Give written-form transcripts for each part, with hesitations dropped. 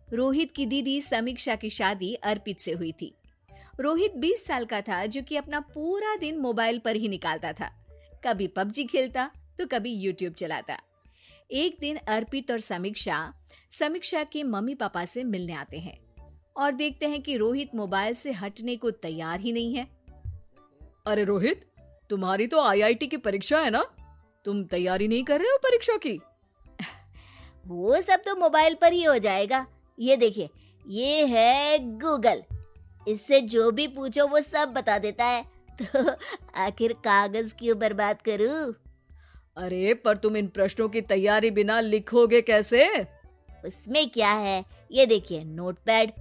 रोहित की दीदी समीक्षा की शादी अर्पित से हुई थी। रोहित 20 साल का था, जो कि अपना पूरा दिन मोबाइल पर ही निकालता था। कभी पबजी खेलता तो कभी यूट्यूब चलाता। एक दिन अर्पित और समीक्षा समीक्षा के मम्मी पापा से मिलने आते हैं और देखते हैं कि रोहित मोबाइल से हटने को तैयार ही नहीं है। अरे रोहित, तुम्हारी तो आईआईटी की परीक्षा है ना? तुम तैयारी नहीं कर रहे हो परीक्षा की? वो सब तो मोबाइल पर ही हो जाएगा। ये देखिए, ये है गूगल। इससे जो भी पूछो वो सब बता देता है। तो आखिर कागज क्यों बर्बाद करूं? अरे पर तुम इन प्रश्नों की तैयारी बिना लिखोगे कैसे? उसमें क्या है, ये देखिए नोटपैड,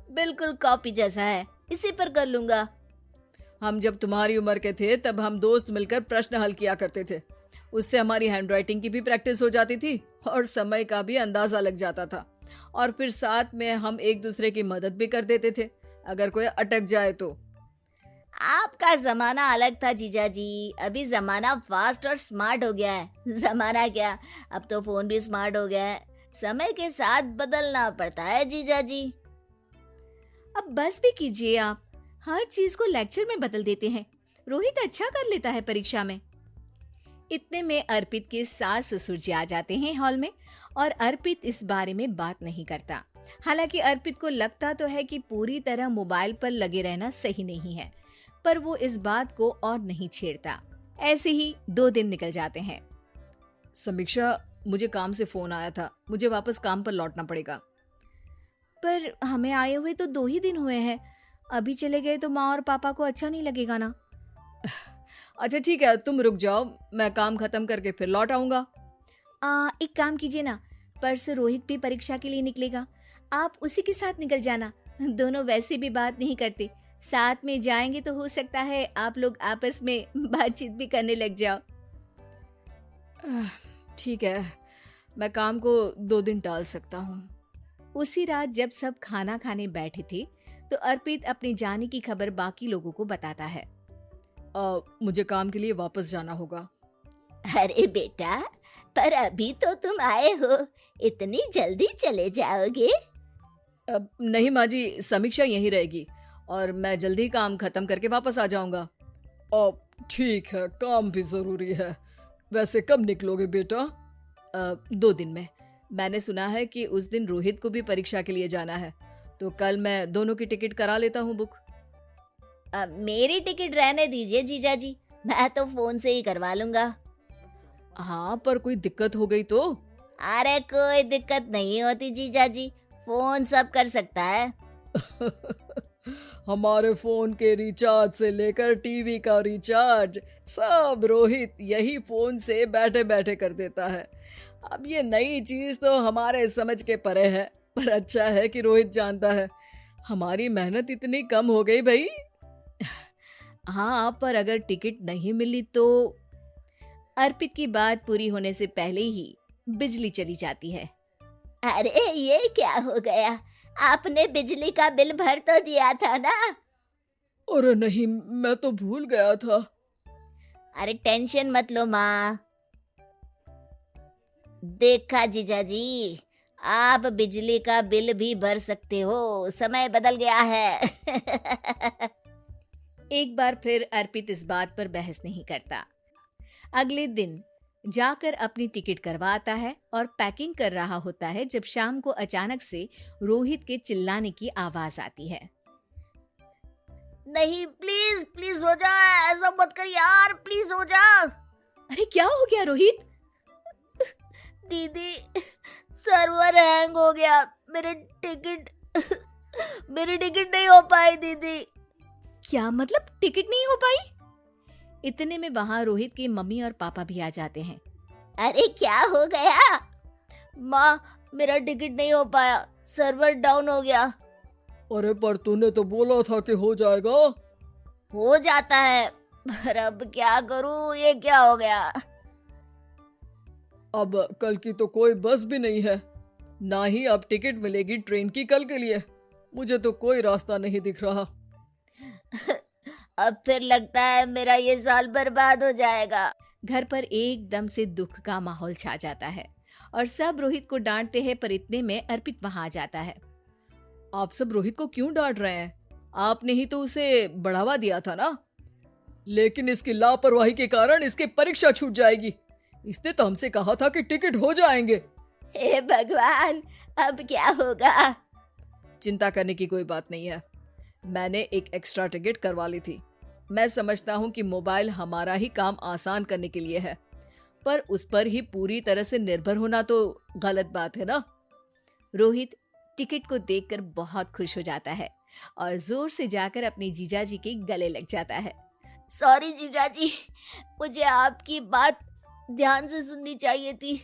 बिल्कुल कॉपी जैसा है, इसी पर कर लूंगा। हम जब तुम्हारी उम्र के थे तब हम दोस्त मिलकर प्रश्न हल किया करते थे। उससे हमारी हैंडराइटिंग की भी प्रैक्टिस हो जाती थी और समय का भी अंदाजा लग जाता था। और फिर साथ में हम एक दूसरे की मदद भी कर देते थे अगर कोई अटक जाए तो। आपका जमाना अलग था जीजा जी, अभी जमाना फास्ट और स्मार्ट हो गया है। जमाना क्या, अब तो फोन भी स्मार्ट हो गया है। समय के साथ बदलना पड़ता है जीजा जी। अब बस भी कीजिए आप, हर चीज को लेक्चर में बदल देते हैं। रोहित अच्छा कर लेता है परीक्षा में। इतने में अर्पित के सास ससुर जी आ जाते हैं हॉल में और अर्पित इस बारे में बात नहीं करता। हालांकि अर्पित को लगता तो है कि पूरी तरह मोबाइल पर लगे रहना सही नहीं है, पर वो इस बात को और नहीं छेड़ता। ऐसे ही 2 दिन निकल जाते हैं। समीक्षा, मुझे काम से फोन आया था, मुझे वापस काम पर लौटना पड़ेगा। पर हमें आए हुए तो 2 ही दिन हुए हैं, अभी चले गए तो माँ और पापा को अच्छा नहीं लगेगा ना। अच्छा ठीक है, तुम रुक जाओ, मैं काम खत्म करके फिर लौट आऊंगा। एक काम कीजिए ना, परसों रोहित भी परीक्षा के लिए निकलेगा, आप उसी के साथ निकल जाना। दोनों वैसे भी बात नहीं करते, साथ में जाएंगे तो हो सकता है आप लोग आपस में बातचीत भी करने लग जाओ। ठीक है, मैं काम को 2 दिन टाल सकता हूँ। उसी रात जब सब खाना खाने बैठे थे तो अर्पित अपने जाने की खबर बाकी लोगों को बताता है। मुझे काम के लिए वापस जाना होगा। अरे बेटा, पर अभी तो तुम आए हो, इतनी जल्दी चले जाओगे? नहीं माँ जी, समीक्षा यहीं रहेगी और मैं जल्दी काम खत्म करके वापस आ जाऊंगा। ठीक है, काम भी जरूरी है। वैसे कब निकलोगे बेटा? 2 दिन में। मैंने सुना है कि उस दिन रोहित को भी परीक्षा के लिए जाना है, तो कल मैं दोनों की टिकट करा लेता हूँ बुक। मेरी टिकट रहने दीजिए जीजा जी, मैं तो फोन से ही करवा लूंगा। हाँ, पर कोई दिक्कत हो गई तो? अरे कोई दिक्कत नहीं होती जीजा जी, फोन सब कर सकता है। हमारे फोन के रिचार्ज से लेकर टीवी का रिचार्ज सब रोहित यही फोन से बैठे बैठे कर देता है। अब ये नई चीज तो हमारे समझ के परे है, पर अच्छा है कि रोहित जानता है। हमारी मेहनत इतनी कम हो गई भाई। हाँ, पर अगर टिकट नहीं मिली तो? अर्पित की बात पूरी होने से पहले ही बिजली चली जाती है। अरे ये क्या हो गया, आपने बिजली का बिल भर तो दिया था ना? अरे नहीं, मैं तो भूल गया था। अरे टेंशन मत लो माँ। देखा जीजा जी, आप बिजली का बिल भी भर सकते हो, समय बदल गया है। एक बार फिर अर्पित इस बात पर बहस नहीं करता। अगले दिन जाकर अपनी टिकट करवाता है और पैकिंग कर रहा होता है जब शाम को अचानक से रोहित के चिल्लाने की आवाज आती है। नहीं, प्लीज प्लीज हो जा, ऐसा मत कर यार, प्लीज हो जा। अरे क्या हो गया रोहित? दीदी, सर्वर हैंग हो गया, मेरी टिकट नहीं हो पाई दीदी। क्या मतलब टिकट नहीं हो पाई? इतने में वहां रोहित के मम्मी और पापा भी आ जाते हैं। अरे क्या हो गया? माँ, मेरा टिकट नहीं हो पाया, सर्वर डाउन हो गया। अरे पर तूने तो बोला था कि हो जाएगा। हो जाता है, पर अब क्या करूँ, ये क्या हो गया? अब कल की तो कोई बस भी नहीं है, ना ही अब टिकट मिलेगी ट्रेन की कल के लिए। मुझे तो कोई रास्ता नहीं दिख रहा। अब फिर लगता है मेरा ये साल बर्बाद हो जाएगा। घर पर एकदम से दुख का माहौल छा जाता है और सब रोहित को डांटते हैं, पर इतने में अर्पित वहां आ जाता है। आप सब रोहित को क्यों डांट रहे हैं? आपने ही तो उसे बढ़ावा दिया था ना। लेकिन इसकी लापरवाही के कारण इसकी परीक्षा छूट जाएगी। इसने तो हमसे कहा था कि टिकट हो जाएंगे। हे भगवान, अब क्या होगा? चिंता करने की कोई बात नहीं है। मैंने एक एक्स्ट्रा टिकट करवा ली थी। मैं समझता हूँ कि मोबाइल हमारा ही काम आसान करने के लिए है, पर उस पर ही पूरी तरह से निर्भर होना तो गलत बात है ना। रोहित टिकट को देखकर बहुत खुश हो जाता है और जोर से जाकर अपने जीजाजी के गले लग जाता है। सॉरी जीजाजी, मुझे आपकी बात ध्यान से सुननी चाहिए थी,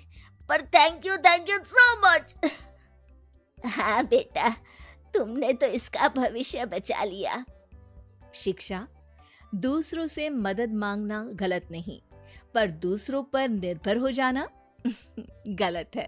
पर थैंक यू सो मच। हाँ बेटा, तुमने तो इसका भविष्य बचा लिया। शिक्षा, दूसरों से मदद मांगना गलत नहीं, पर दूसरों पर निर्भर हो जाना गलत है।